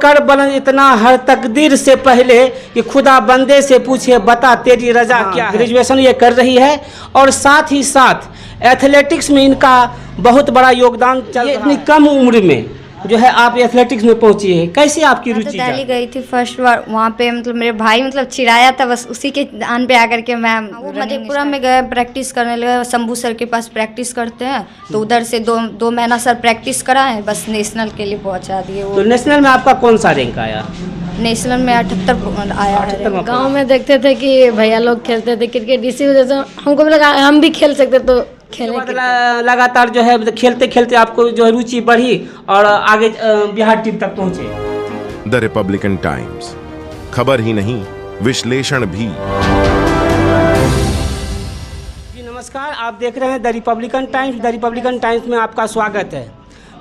कर बुलंद इतना हर तकदीर से पहले कि खुदा बंदे से पूछे बता तेरी रजा क्या है। ग्रेजुएशन ये कर रही है और साथ ही साथ एथलेटिक्स में इनका बहुत बड़ा योगदान चल रहा है। इतनी कम उम्र में जो है आप एथलेटिक्स में पहुंची है, कैसे आपकी रुचि? तो दिल्ली गई थी फर्स्ट बार, वहाँ पे मतलब मेरे भाई मतलब चिढ़ाया था, बस उसी के आन पे आकर के मैं मधेपुरा में गए प्रैक्टिस करने लगे। शंभू सर के पास प्रैक्टिस करते हैं, तो उधर से दो महीना सर प्रैक्टिस कराए, बस नेशनल के लिए पहुँचा दिए। तो नेशनल में आपका कौन सा रैंक आया? नेशनल में 78 आया है। गांव में देखते थे कि भैया लोग खेलते थे क्रिकेट, इसी वजह से हमको भी लगा हम भी खेल सकते, तो खेले। लगातार जो है खेलते खेलते आपको जो है रुचि बढ़ी और आगे बिहार टीम तक पहुंचे। द रिपब्लिकन टाइम्स, खबर ही नहीं विश्लेषण भी। जी नमस्कार, आप देख रहे हैं the Republican times. The Republican times में आपका स्वागत है।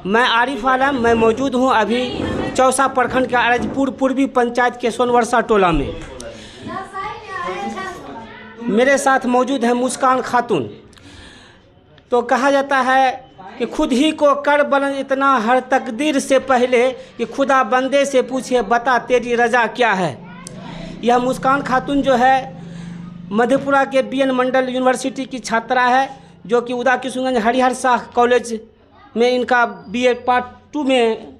मैं आरिफ आलम, मैं मौजूद हूं अभी चौसा प्रखंड के अरजपुर पूर्वी पंचायत के सोनवर्षा टोला में। मेरे साथ मौजूद है मुस्कान खातून। तो कहा जाता है कि खुद ही को कर बुलंद इतना हर तकदीर से पहले कि खुदा बंदे से पूछे बता तेरी रजा क्या है। यह मुस्कान खातून जो है मधेपुरा के BN मंडल यूनिवर्सिटी की छात्रा है, जो कि उदा किशुनगंज हरिहर शाह कॉलेज में इनका BA पार्ट 2 में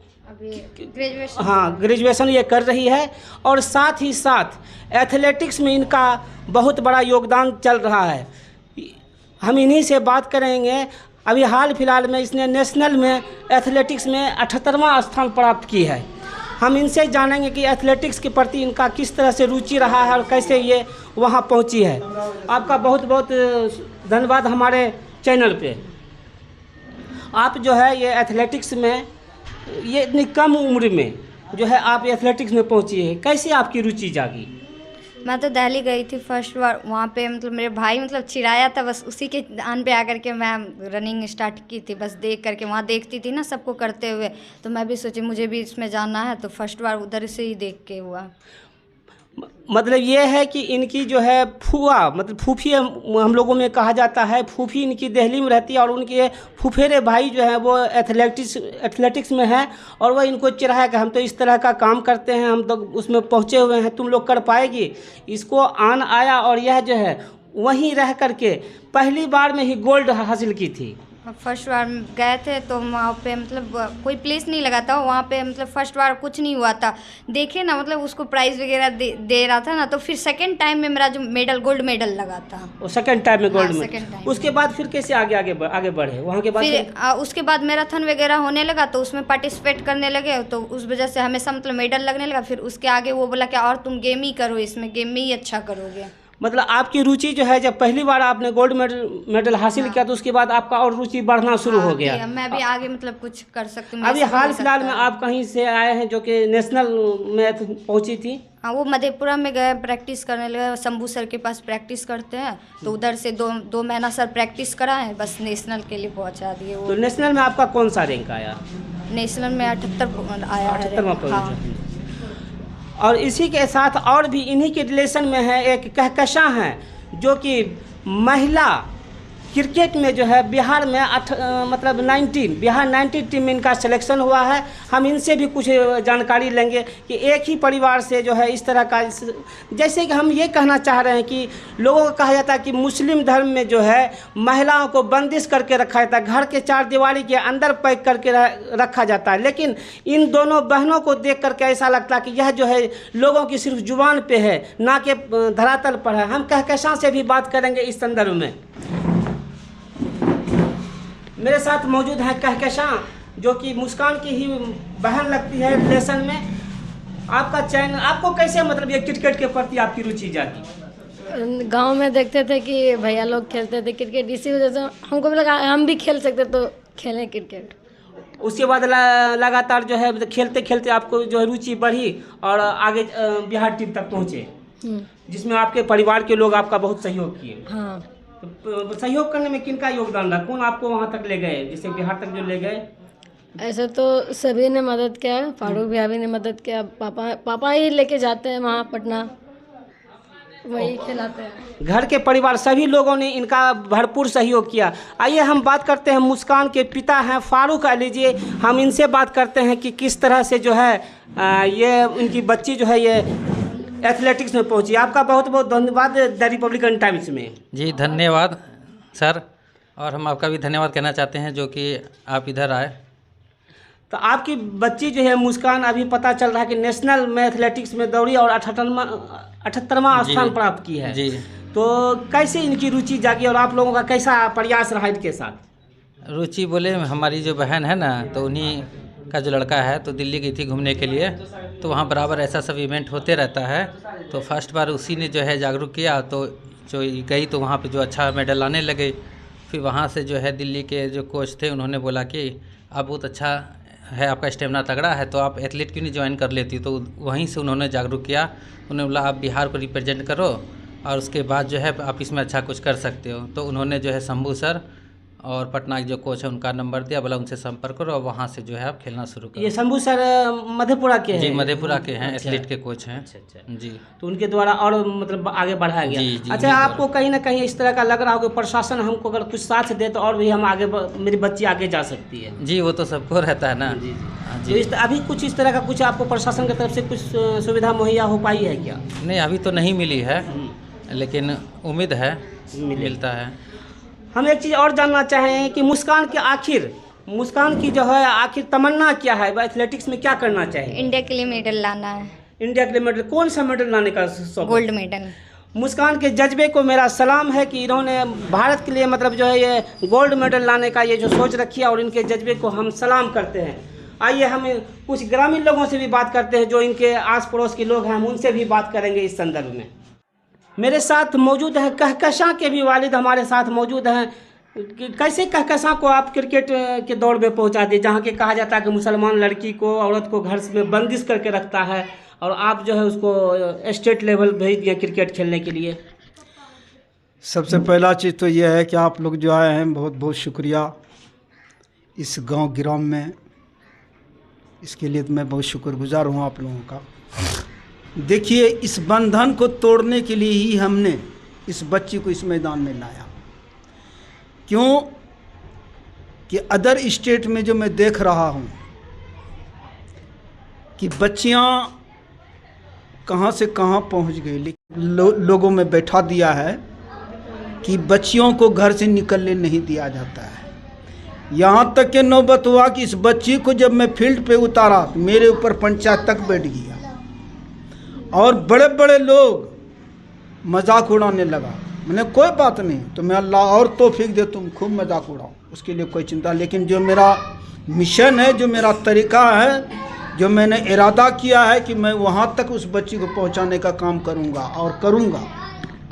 ग्रेजुएशन ये कर रही है और साथ ही साथ एथलेटिक्स में इनका बहुत बड़ा योगदान चल रहा है। हम इन्हीं से बात करेंगे। अभी हाल फिलहाल में इसने नेशनल में एथलेटिक्स में 78वां स्थान प्राप्त की है। हम इनसे जानेंगे कि एथलेटिक्स के प्रति इनका किस तरह से रुचि रहा है और कैसे ये वहाँ पहुँची है। आपका बहुत बहुत धन्यवाद हमारे चैनल पे। आप जो है ये एथलेटिक्स में ये इतनी कम उम्र में जो है आप एथलेटिक्स में पहुँची है, कैसे आपकी रुचि जागी? मैं तो दिल्ली गई थी फर्स्ट बार, वहाँ पे मतलब मेरे भाई मतलब चिढ़ाया था, बस उसी के आन पे आकर के मैं रनिंग स्टार्ट की थी। बस देख करके वहाँ देखती थी ना सबको करते हुए, तो मैं भी सोची मुझे भी इसमें जाना है, तो फर्स्ट बार उधर से ही देख के हुआ। मतलब ये है कि इनकी जो है फूआ मतलब फूफी हम लोगों में कहा जाता है, फूफी इनकी दिल्ली में रहती है और उनके फूफेरे भाई जो है वो एथलेटिक्स में है और वह इनको चिढ़ाया कि हम तो इस तरह का काम करते हैं, हम तो उसमें पहुँचे हुए हैं, तुम लोग कर पाएगी। इसको आन आया और यह जो है वहीं रह करके पहली बार में ही गोल्ड हासिल की थी। फर्स्ट बार गए थे तो वहाँ पे मतलब कोई प्लेस नहीं लगा था वहाँ पे, मतलब फर्स्ट बार कुछ नहीं हुआ था। देखे ना मतलब उसको प्राइज़ वगैरह दे रहा था ना, तो फिर सेकंड टाइम में मेरा जो मेडल गोल्ड मेडल लगा था। वो सेकंड टाइम में गोल्ड सेकंड टाइम। उसके बाद फिर कैसे आगे बढ़े वहाँ के बाद? फिर उसके बाद मैराथन वगैरह होने लगा, तो उसमें पार्टिसिपेट करने लगे, तो उस वजह से हमेशा मतलब मेडल लगने लगा। फिर उसके आगे वो बोला कि और तुम गेम ही करो, इसमें गेम में ही अच्छा करोगे। मतलब आपकी रुचि जो है जब पहली बार आपने गोल्ड मेडल हासिल किया तो उसके बाद आपका और रुचि बढ़ना शुरू हो गया। मैं भी आगे मतलब कुछ कर सकती हूँ। अभी हाल फिलहाल में आप कहीं से आए हैं जो कि नेशनल में पहुंची थी? हाँ, वो मधेपुरा में गए प्रैक्टिस करने लगे। शंभू सर के पास प्रैक्टिस करते हैं, तो उधर से दो महीना सर प्रैक्टिस कराए, बस नेशनल के लिए पहुँचा दिए। तो नेशनल में आपका कौन सा रैंक आया? नेशनल में 78 आया है। 78वां। और इसी के साथ और भी इन्हीं के रिलेशन में है एक कहकशां है, जो कि महिला क्रिकेट में जो है बिहार में बिहार 19 टीम में इनका सिलेक्शन हुआ है। हम इनसे भी कुछ जानकारी लेंगे कि एक ही परिवार से जो है इस तरह का, जैसे कि हम ये कहना चाह रहे हैं कि लोगों को कहा जाता है कि मुस्लिम धर्म में जो है महिलाओं को बंदिश करके रखा जाता है, घर के चार दीवारी के अंदर पैक करके रखा जाता है। लेकिन इन दोनों बहनों को देख करके ऐसा लगता है कि यह जो है लोगों की सिर्फ जुबान पे है, ना कि धरातल पर है। हम कहकशां से भी बात करेंगे इस संदर्भ में। मेरे साथ मौजूद है कहकशां, जो कि मुस्कान की ही बहन लगती है रिलेशन में। आपका चैनल आपको कैसे मतलब ये क्रिकेट के प्रति आपकी रुचि जागी? गांव में देखते थे कि भैया लोग खेलते थे क्रिकेट, इसी वजह से हमको भी लगा हम भी खेल सकते, तो खेले क्रिकेट। उसके बाद लगातार जो है खेलते खेलते आपको जो है रुचि बढ़ी और आगे बिहार टीम तक पहुँचे, जिसमें आपके परिवार के लोग आपका बहुत सहयोग किए। हाँ, तो सहयोग करने में किनका योगदान रहा? कौन आपको वहाँ तक ले गए, जैसे बिहार तक जो ले गए? ऐसे तो सभी ने मदद किया, फारूक भैया भी ने मदद किया, पापा ही लेके जाते हैं वहाँ पटना। वही खिलाते हैं। घर के परिवार सभी लोगों ने इनका भरपूर सहयोग किया। आइए हम बात करते हैं मुस्कान के पिता हैं फारूक अली जी, हम इनसे बात करते हैं कि किस तरह से जो है ये उनकी बच्ची जो है ये एथलेटिक्स में पहुंची। आपका बहुत बहुत धन्यवाद द रिपब्लिकन टाइम्स में। जी धन्यवाद सर, और हम आपका भी धन्यवाद कहना चाहते हैं जो कि आप इधर आए। तो आपकी बच्ची जो है मुस्कान अभी पता चल रहा है कि नेशनल में एथलेटिक्स में दौड़ी और 78वां स्थान प्राप्त की है जी। तो कैसे इनकी रुचि जागी और आप लोगों का कैसा प्रयास रहा इनके साथ? रुचि बोले हमारी जो बहन है ना, तो उन्हीं का जो लड़का है तो दिल्ली गई थी घूमने के लिए, तो वहाँ बराबर ऐसा सब इवेंट होते रहता है, तो फर्स्ट बार उसी ने जो है जागरूक किया, तो जो गई तो वहाँ पे जो अच्छा मेडल लाने लगे। फिर वहाँ से जो है दिल्ली के जो कोच थे उन्होंने बोला कि आप बहुत अच्छा है, आपका स्टेमिना तगड़ा है, तो आप एथलीट क्यों नहीं ज्वाइन कर लेती। तो वहीं से उन्होंने जागरूक किया, उन्होंने बोला आप बिहार को रिप्रेजेंट करो और उसके बाद जो है आप इसमें अच्छा कुछ कर सकते हो। तो उन्होंने जो है शंभू सर और पटना के जो कोच है उनका नंबर दिया, बोला उनसे संपर्क करो और वहाँ से जो है आप खेलना शुरू करो। ये शंभू सर मधेपुरा के हैं? जी मधेपुरा के हैं, एथलीट के कोच हैं। अच्छा जी, तो उनके द्वारा और मतलब आगे बढ़ाया गया। जी, जी, अच्छा, आपको कहीं ना कहीं इस तरह का लग रहा हो कि प्रशासन हमको अगर कुछ साथ दे तो और भी हम आगे मेरी बच्ची आगे जा सकती है? जी वो तो सबको रहता है ना। जी हाँ, तो अभी कुछ इस तरह का कुछ आपको प्रशासन की तरफ से कुछ सुविधा मुहैया हो पाई है क्या? नहीं अभी तो नहीं मिली है, लेकिन उम्मीद है मिलता है। हम एक चीज़ और जानना चाहें कि मुस्कान की जो है आखिर तमन्ना क्या है? वह एथलेटिक्स में क्या करना चाहिए? इंडिया के लिए मेडल लाना है। इंडिया के लिए मेडल? कौन सा मेडल लाने का शौक? Gold medal. मुस्कान के जज्बे को मेरा सलाम है कि इन्होंने भारत के लिए मतलब जो है ये गोल्ड मेडल लाने का ये जो सोच रखी है और इनके जज्बे को हम सलाम करते हैं। आइए हम कुछ ग्रामीण लोगों से भी बात करते हैं जो इनके आस पड़ोस के लोग हैं, हम उनसे भी बात करेंगे इस संदर्भ में। मेरे साथ मौजूद हैं कहकशां के भी वालिद हमारे साथ मौजूद हैं। कैसे कहकशां को आप क्रिकेट के दौड़ में पहुंचा दिए, जहां के कहा जाता है कि मुसलमान लड़की को औरत को घर में बंदिश करके रखता है और आप जो है उसको स्टेट लेवल भेज दिए क्रिकेट खेलने के लिए? सबसे पहला चीज़ तो यह है कि आप लोग जो आए हैं बहुत बहुत शुक्रिया इस गांव गिराम में, इसके लिए तो मैं बहुत शुक्रगुजार हूं आप लोगों का। देखिए इस बंधन को तोड़ने के लिए ही हमने इस बच्ची को इस मैदान में लाया। क्यों कि अदर स्टेट में जो मैं देख रहा हूं कि बच्चियां कहां से कहां पहुंच गई, लेकिन लोगों में बैठा दिया है कि बच्चियों को घर से निकलने नहीं दिया जाता है। यहाँ तक के नौबत हुआ कि इस बच्ची को जब मैं फील्ड पे उतारा तो मेरे ऊपर पंचायत तक बैठ गया और बड़े बड़े लोग मजाक उड़ाने लगा। मैंने कोई बात नहीं, तो मैं अल्लाह और तौफीक दे, तुम खूब मजाक उड़ाओ, उसके लिए कोई चिंता। लेकिन जो मेरा मिशन है, जो मेरा तरीका है, जो मैंने इरादा किया है कि मैं वहाँ तक उस बच्ची को पहुँचाने का काम करूँगा और करूँगा।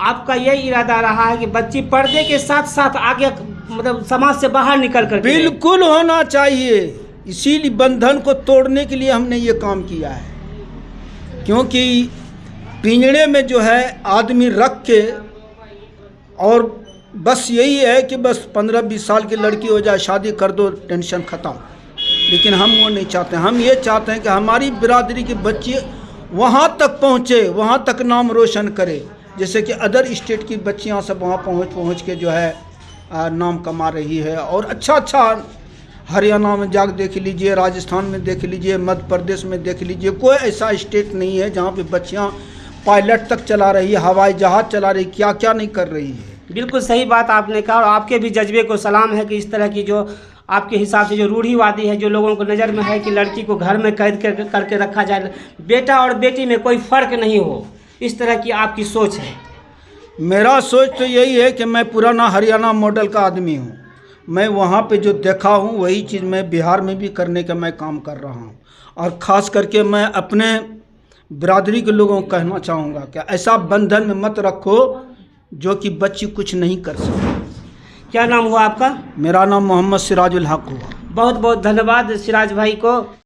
आपका यही इरादा रहा है कि बच्ची पर्दे के साथ साथ आगे मतलब समाज से बाहर निकल कर? बिल्कुल होना चाहिए, इसीलिए बंधन को तोड़ने के लिए हमने ये काम किया है। क्योंकि पिंजड़े में जो है आदमी रख के और बस यही है कि बस 15-20 साल की लड़की हो जाए, शादी कर दो, टेंशन ख़त्म। लेकिन हम वो नहीं चाहते। हम ये चाहते हैं कि हमारी बिरादरी के बच्चे वहाँ तक पहुँचे, वहाँ तक नाम रोशन करे, जैसे कि अदर स्टेट की बच्चियाँ सब वहाँ पहुँच के जो है नाम कमा रही है। और अच्छा हरियाणा में जाकर देख लीजिए, राजस्थान में देख लीजिए, मध्य प्रदेश में देख लीजिए, कोई ऐसा स्टेट नहीं है जहाँ पे बच्चियाँ पायलट तक चला रही है, हवाई जहाज़ चला रही, क्या क्या नहीं कर रही है। बिल्कुल सही बात आपने कहा और आपके भी जज्बे को सलाम है कि इस तरह की जो आपके हिसाब से जो रूढ़िवादी है, जो लोगों को नज़र में है कि लड़की को घर में कैद करके रखा जाए, बेटा और बेटी में कोई फ़र्क नहीं हो, इस तरह की आपकी सोच है। मेरा सोच तो यही है कि मैं पुराना हरियाणा मॉडल का आदमी हूँ। मैं वहाँ पे जो देखा हूँ वही चीज़ मैं बिहार में भी करने का मैं काम कर रहा हूँ। और ख़ास करके मैं अपने बिरादरी के लोगों को कहना चाहूँगा कि ऐसा बंधन में मत रखो जो कि बच्ची कुछ नहीं कर सके। क्या नाम हुआ आपका? मेरा नाम मोहम्मद सिराजुल हक हुआ। बहुत बहुत धन्यवाद सिराज भाई को।